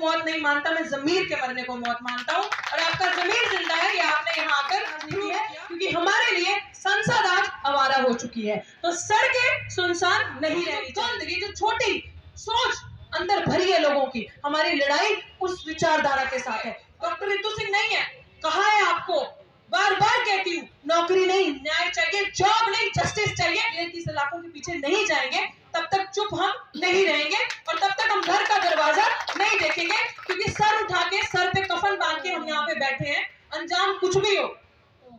मौत नहीं मानता, मैं जमीर के मरने को मौत मानता हूँ। और आपका जमीर जिंदा है, ये आपने यहाँ आकर राजनीति है, क्योंकि हमारे लिए संसद आज आवारा हो चुकी है। तो सड़कें सुनसान नहीं रहनी चाहिए। जो छोटी सोच अंदर भरी है लोगों की, हमारी लड़ाई उस विचारधारा के साथ है। डॉक्टर रितु सिंह नहीं है, कहा है आपको, बार बार कहती हूँ, नौकरी नहीं न्याय चाहिए, जॉब नहीं जस्टिस चाहिए। 30 लाखों के पीछे नहीं जाएंगे तब तक चुप हम नहीं रहेंगे, और तब तक हम घर का दरवाजा नहीं देखेंगे, क्योंकि सर उठा के सर पे कफन बांध के हम यहाँ पे बैठे हैं। अंजाम कुछ भी हो,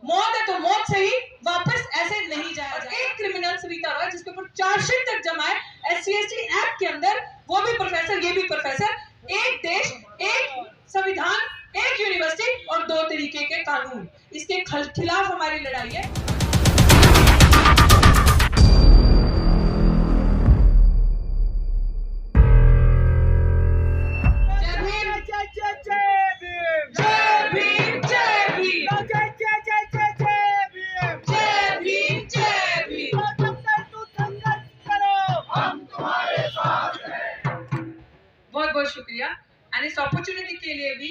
मौत है तो मौत से ही, वापस ऐसे नहीं जाया जाए। एक क्रिमिनल सविता रॉय जिसके ऊपर चार्जशीट तक जमा है SC/ST एक्ट के अंदर, वो भी प्रोफेसर, ये भी प्रोफेसर। एक देश, एक संविधान, एक यूनिवर्सिटी और 2 तरीके के कानून, इसके खिलाफ हमारी लड़ाई है। बहुत बहुत शुक्रिया। एंड इस अपॉर्चुनिटी के लिए भी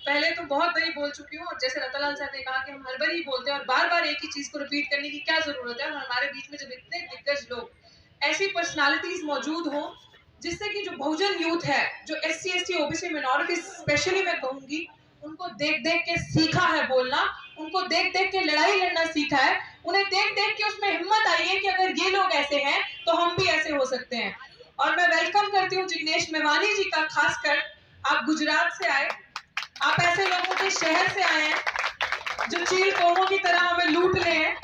पहले तो बहुत बारी बोल चुकी हूँ, और जैसे रतनलाल सर ने कहा कि हम हर बार ही बोलते हैं और बार बार एक ही चीज को रिपीट करने की क्या जरूरत है। हमारे बीच में जब इतने दिग्गज लोग, ऐसी पर्सनालिटीज मौजूद हो, जिससे कि जो बहुजन यूथ है, जो SC/ST OBC मिनॉरिटी स्पेशली मैं कहूंगी, उनको देख देख के सीखा है बोलना, उनको देख देख के लड़ाई लड़ना सीखा है, उन्हें देख देख के उसमें हिम्मत आई है कि अगर ये लोग ऐसे हैं तो हम भी ऐसे हो सकते हैं। और मैं वेलकम करती हूँ जिग्नेश मेवानी जी का, खासकर आप गुजरात से आए, आप ऐसे लोगों के शहर से आए हैं जो चील कौमों की तरह हमें लूट रहे हैं,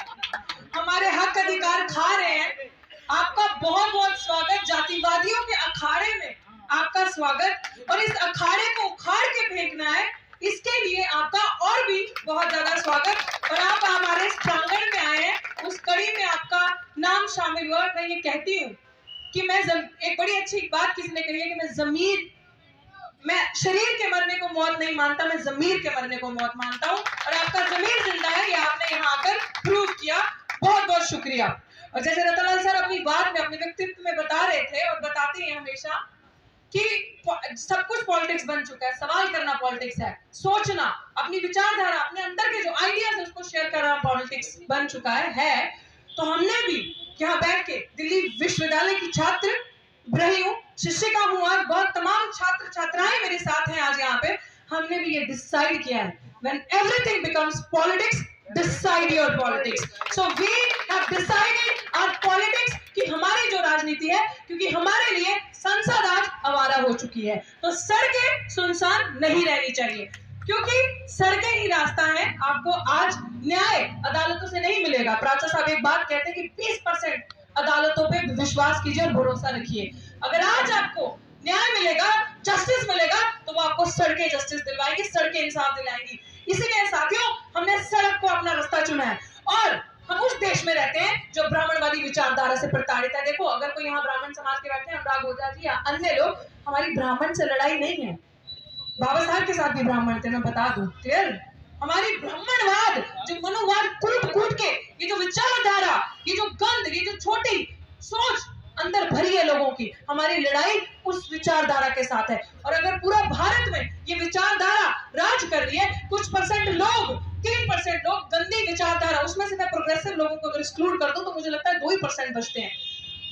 हमारे हक अधिकार खा रहे हैं। आपका बहुत बहुत स्वागत। जातिवादियों के अखाड़े में आपका स्वागत, और इस अखाड़े को उखाड़ के फेंकना है, इसके लिए आपका और भी बहुत ज्यादा स्वागत। और आप हमारे इस प्रांगण में आए हैं, उस कड़ी में आपका नाम शामिल हुआ। मैं ये कहती हूँ कि मैं एक बड़ी अच्छी बात किसी ने कही है कि मैं शरीर के मरने को मौत नहीं मानता, मैं जमीर के मरने को मौत मानता हूँ। और आपका जमीर जिंदा है, ये आपने यहाँ आकर प्रूव किया। बहुत बहुत शुक्रिया। और जैसे रतनलाल सर अपनी बात में, अपने व्यक्तित्व में बता रहे थे और बताते हैं हमेशा कि सब कुछ पॉलिटिक्स बन चुका है, सवाल करना पॉलिटिक्स है, सोचना, अपनी विचारधारा, अपने अंदर के जो आइडियाज है उसको शेयर करना पॉलिटिक्स बन चुका है। तो हमने भी यहाँ बैठ के, दिल्ली विश्वविद्यालय की छात्र रही हूँ, शिक्षिका हूँ, आज बहुत तमाम छात्र छात्राएं मेरे साथ हैं आज यहाँ पे, हमने भी ये डिसाइड किया है, when everything becomes politics, decide your politics. So we have decided our politics कि हमारी जो राजनीति है, क्योंकि हमारे लिए संसद आज आवारा हो चुकी है, तो सड़कें सुनसान नहीं रहनी चाहिए, क्योंकि सड़कें ही रास्ता है। आपको आज न्याय अदालतों से नहीं मिलेगा। प्राचा साहब एक बात कहते हैं कि 20% अदालतों पे विश्वास कीजिए और भरोसा रखिए। अगर आज आपको न्याय मिलेगा, जस्टिस मिलेगा, तो वो आपको सड़कें जस्टिस दिलवाएगी, सड़कें इंसाफ दिलाएंगी। इसीलिए साथियों, हमने सड़क को अपना रास्ता चुना है, और हम उस देश में रहते हैं जो ब्राह्मणवादी विचारधारा से प्रताड़ित है। देखो, अगर कोई यहाँ ब्राह्मण समाज के बैठे हैं, अनुराग ओझा जी या अन्य लोग, हमारी ब्राह्मण से लड़ाई नहीं है। बाबा साहब के साथ भी ब्राह्मण थे, मैं बता दूं, क्लियर। हमारी ब्राह्मणवाद, जो मनुवाद कूट कूट के, ये जो विचारधारा, ये जो गंद, ये जो छोटी सोच अंदर भरी है लोगों की, हमारी लड़ाई उस विचारधारा के साथ है। और अगर पूरा भारत में ये विचारधारा राज कर रही है, कुछ परसेंट लोग, 3% लोग गंदी विचारधारा, उसमें से मैं प्रोग्रेसिव लोगों को अगर एक्सक्लूड कर दूं तो मुझे लगता है 2% बचते हैं।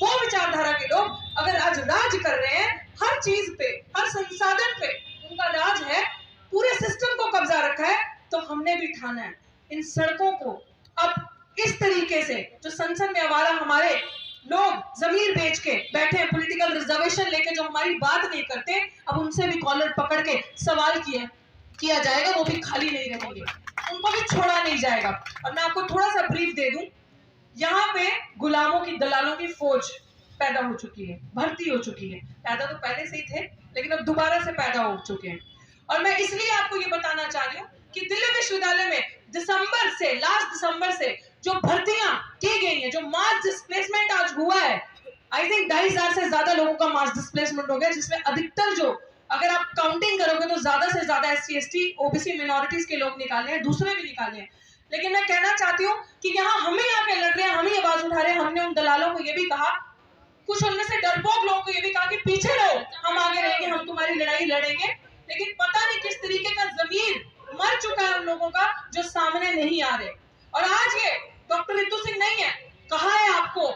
वो विचारधारा के लोग अगर आज राज कर रहे हैं, हर चीज पे, हर संसाधन पे उनका राज है, पूरे सिस्टम को कब्जा रखा है, तो हमने भी ठाना है इन सड़कों को अब इस तरीके से, जो संसद में आवारा हमारे लोग जमीर बेच के बैठे हैं, पॉलिटिकल रिजर्वेशन लेके जो हमारी बात नहीं करते, अब उनसे भी कॉलर पकड़ के सवाल किया जाएगा, वो भी खाली नहीं रहेंगे, उनको भी छोड़ा नहीं जाएगा। और मैं आपको थोड़ा सा ब्रीफ दे दूं, यहाँ पे गुलामों की, दलालों की फौज पैदा हो चुकी है, भर्ती हो चुकी है। पैदा तो पहले से ही थे, लेकिन अब दोबारा से पैदा हो चुके हैं। और मैं इसलिए आपको ये बताना चाह रही हूँ कि दिल्ली विश्वविद्यालय में लास्ट दिसंबर से जो भर्तियां की गई हैं, जो मास डिस्प्लेसमेंट आज हुआ है, आई थिंक 2,500 से ज्यादा लोगों का मास डिस्प्लेसमेंट हो गया, जिसमें अधिकतर, जो अगर आप काउंटिंग करोगे तो ज्यादा से ज्यादा SC/ST OBC मिनॉरिटीज के लोग निकाले हैं, दूसरे भी निकाले हैं, लेकिन मैं कहना चाहती हूँ कि यहाँ हम ही आके लड़ रहे हैं, हम ही आवाज उठा रहे हैं। हमने उन दलालों को ये भी कहा, कुछ उनमें से डरपोक लोगों को ये भी कहा कि पीछे रहो, हम आगे रहेंगे, हम तुम्हारी लड़ाई लड़ेंगे। लेकिन पता नहीं किस तरीके का जमीर मर चुका है उन लोगों का जो सामने नहीं आ रहे। और आज ये डॉक्टर रितु सिंह नहीं है, कहा है आपको,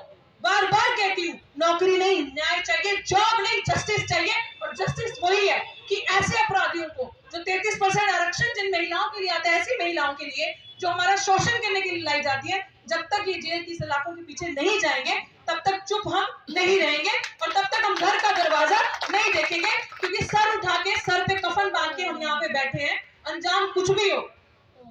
बार बार कहती हूँ, नौकरी नहीं न्याय चाहिए, जॉब नहीं जस्टिस चाहिए। और जस्टिस वही है कि ऐसे अपराधियों को जो 33% आरक्षण जिन महिलाओं के लिए आता है, ऐसी महिलाओं के लिए जो हमारा शोषण करने के लिए लाई जाती है, जब तक ये जेल की सलाखों के पीछे नहीं जाएंगे तब तक चुप हम नहीं रहेंगे और तब तक हम घर का दरवाजा नहीं देखेंगे। क्योंकि सर उठा के, सर पे कफन बांध के हम यहाँ पे बैठे हैं। अंजाम कुछ भी हो,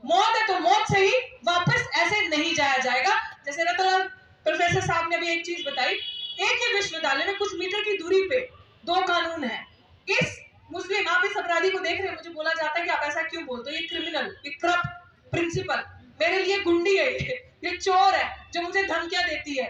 मौत है तो मौत से ही, वापस ऐसे नहीं जाया जाएगा। जैसे रतनलाल प्रोफेसर साहब ने अभी एक चीज बताई, एक ही विश्वविद्यालय में कुछ मीटर की दूरी पे 2 कानून है। इस मुस्लिम, आप इस अपराधी को देख रहे हैं, मुझे बोला जाता है कि आप ऐसा क्यों बोलते हो, ये क्रिमिनल, ये करप्ट प्रिंसिपल, मेरे लिए गुंडी है, ये चोर है जो मुझे धमकियां देती है।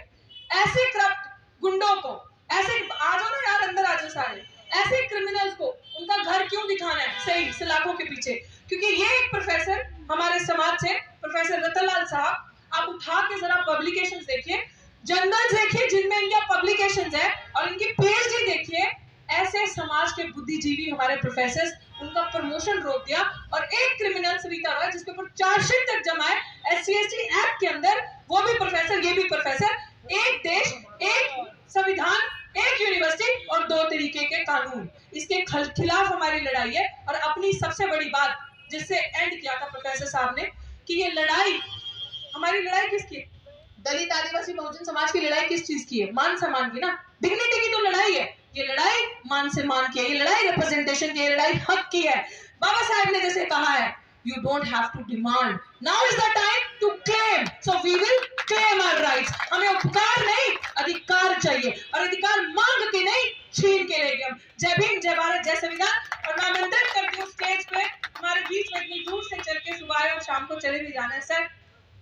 ऐसे करप्ट गुंडों को, ऐसे आ जाओ ना यार, अंदर आ जाओ सारे, ऐसे क्रिमिनल्स को उनका घर क्यों दिखाना है सही सलाखों के पीछे? क्योंकि ये एक प्रोफेसर हमारे समाज से, प्रोफेसर रतनलाल साहब, आप उठा के जरा पब्लिकेशंस देखिए, जर्नल्स देखिए जिनमें इनका पब्लिकेशंस है, और इनकी पीएचडी देखिए। ऐसे समाज के बुद्धिजीवी हमारे प्रोफेसर, उनका प्रमोशन रोक दिया। और एक क्रिमिनल सविता रॉय जिसके ऊपर चार्जशीट तक जमा है SC/ST एक्ट के अंदर, वो भी प्रोफेसर, ये भी प्रोफेसर। एक देश, एक संविधान, एक यूनिवर्सिटी और 2 तरीके के कानून, इसके खिलाफ हमारी लड़ाई है। और अपनी सबसे बड़ी बात जिससे एंड किया था प्रोफेसर साहब ने, कि ये लड़ाई, हमारी लड़ाई किसकी है? दलित आदिवासी बहुजन समाज की लड़ाई किस चीज की है? मान सम्मान की ना, डिग्निटी की तो लड़ाई है। ये लड़ाई मान सम्मान की है, ये लड़ाई रिप्रेजेंटेशन की, ये लड़ाई हक की है। बाबा साहब ने जैसे कहा है, you don't have to demand, now is the time to claim, so we will claim our rights। हमें उपकार नहीं, अधिकार चाहिए, और अधिकार मांग के नहीं, छीन के लेंगे हम। जय भीम, जय भारत, जय संविधान। और मैं आमंत्रित करती हूँ स्टेज पे, हमारे बीच में इतनी दूर से चल के सुबह और शाम को चले भी जाना है। Sir,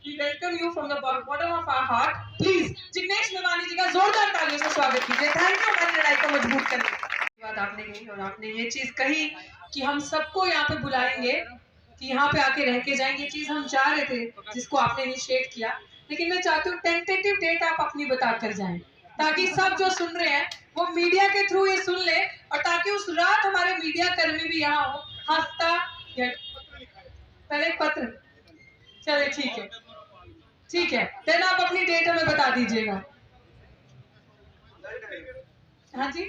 we welcome you from the bottom of our heart। Please Jignesh Mevani ji का जोरदार तालियों से स्वागत कीजिए। थैंक यू हमारी लड़ाई को मजबूत करने की बात आपने कही, और आपने ये चीज कही कि हम सबको यहाँ पे बुलाएंगे, कि यहाँ पे आके रह के जाएंगे। ये चीज हम चाह रहे थे, जिसको आपने इनिशिएट किया। लेकिन मैं चाहती हूँ टेंटेटिव डेट आप अपनी बता कर जाएं, ताकि सब जो सुन रहे हैं वो मीडिया के थ्रू ये सुन ले, और ताकि उस रात हमारे मीडिया कर्मी भी यहाँ हो। हफ्ता पहले एक पत्र, चलिए ठीक है, ठीक है, देन आप अपनी डेट हमें बता दीजिएगा। हाँ जी,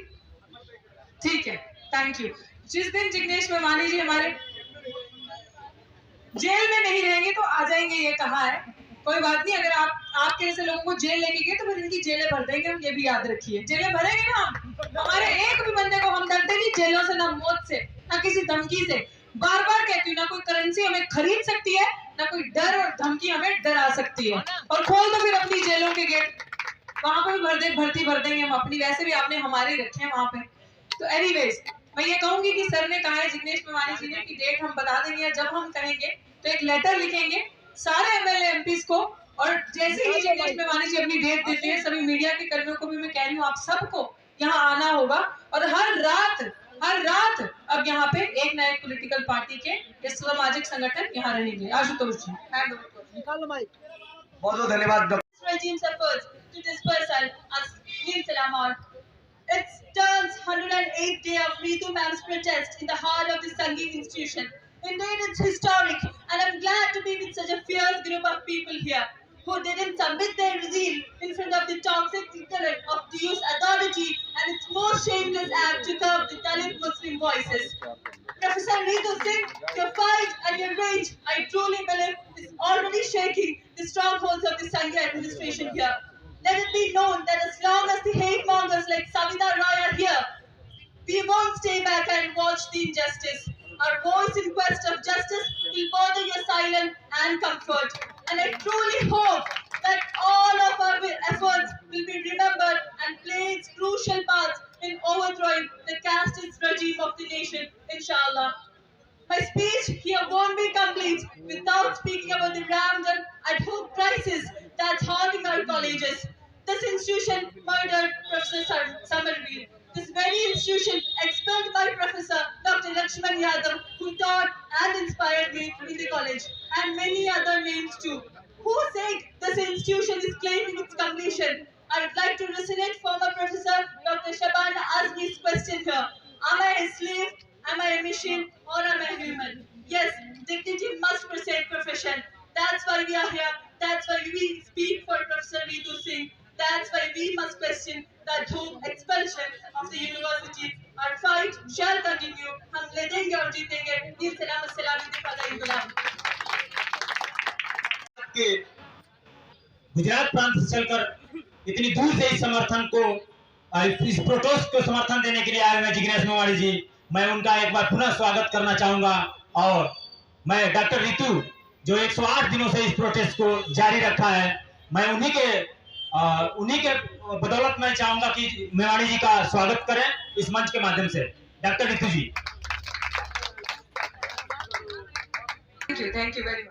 ठीक है, थैंक यू। जिस दिन जिग्नेश मेवानी जी हमारे जेल में नहीं रहेंगे तो आ जाएंगे, ये कहा है। कोई बात नहीं, अगर आपके जैसे लोगों को जेल लेके गए तो फिर इनकी जेलें भर देंगे हम, ये भी याद रखिए। जेलें भरेंगे ना हम, हमारे एक भी बंदे को हम डरते नहीं जेलों से, ना मौत से, ना किसी धमकी से। बार बार कहती हूँ, ना कोई करेंसी हमें खरीद सकती है, ना कोई डर और धमकी हमें डरा सकती है। और खोल दो फिर अपनी जेलों के गेट, वहां पे भी भर्ती भर देंगे हम अपनी, वैसे भी आपने हमारे रखे हैं वहां पे। तो एनीवेज, मैं ये कहूंगी कि सर ने कहा है, जिग्नेश मेवानी जी ने, कि डेट हम बता देंगे। जब हम कहेंगे तो एक लेटर लिखेंगे सारे MLA MPs को, और जैसे ही जिग्नेश मेवानी जी अपनी डेट देते हैं, सभी मीडिया के कर्मियों को भी मैं कह रही हूँ, आप सबको यहाँ आना होगा। और हर रात अब यहाँ पे एक नए पॉलिटिकल पार्टी के या सामाजिक संगठन यहाँ रहेंगे। आशुतोष जी, हैंड ओवर। निकालो माइक। बहुत धन्यवाद। Regime's efforts to disperse us Neil Salamar. It turns 108th day of Ritu Ma'am's protest in the heart of the Sangeet institution. Indeed, it's historic, and I'm glad to be with such a fierce group of people here who didn't submit their zeal in front of the toxic intellect of the youth authority and its most shameless act to curb the Dalit Muslim voices. Professor Ritu Singh, your fight and your rage, I truly believe, is already shaking the strongholds of the Sangha administration here. Let it be known that as long as the hate mongers like Savita Roy are here, we won't stay back and watch the injustice. Our voice in quest of justice will bother your silence and comfort. And I truly hope that all of our efforts will be remembered and play its crucial parts in overthrowing the casteist regime of the nation, inshallah. My speech here won't be complete without speaking about the rampant ad hoc crisis that's haunting our colleges. This institution murdered Professor Somerville. This very institution expelled by Professor Dr. Dr. Lakshman Yadav, who taught and inspired me in the college, and many other names too. Whose sake this institution is claiming its completion? I would like to resonate former Professor Dr. Shabana Azmi's question here. Am I a slave? Am I a machine? Or am I human? Yes, dignity must precede profession. That's why we are here. That's why we speak for Professor Ritu Singh. That's why we must question the Dhuk expulsion of the university. Our fight shall continue. हम लड़ेंगे और जीतेंगे. नील सलाम अस्सलाम वालेकुम गुलाम. के गुजरात प्रांत से चलकर इतनी दूर से इस समर्थन को इस प्रोटेस्ट को समर्थन देने के लिए आए हुए जिग्नेश मेवाड़ी जी, मैं उनका एक बार पुनः स्वागत करना चाहूंगा। और मैं डॉक्टर रितु जो 108 दिनों से इस प्रोटेस्ट को जारी रखा है, मैं उन्हीं के बदौलत मैं चाहूंगा कि मेवाड़ी जी का स्वागत करें इस मंच के माध्यम से। Doctor Ritu ji, thank you very much.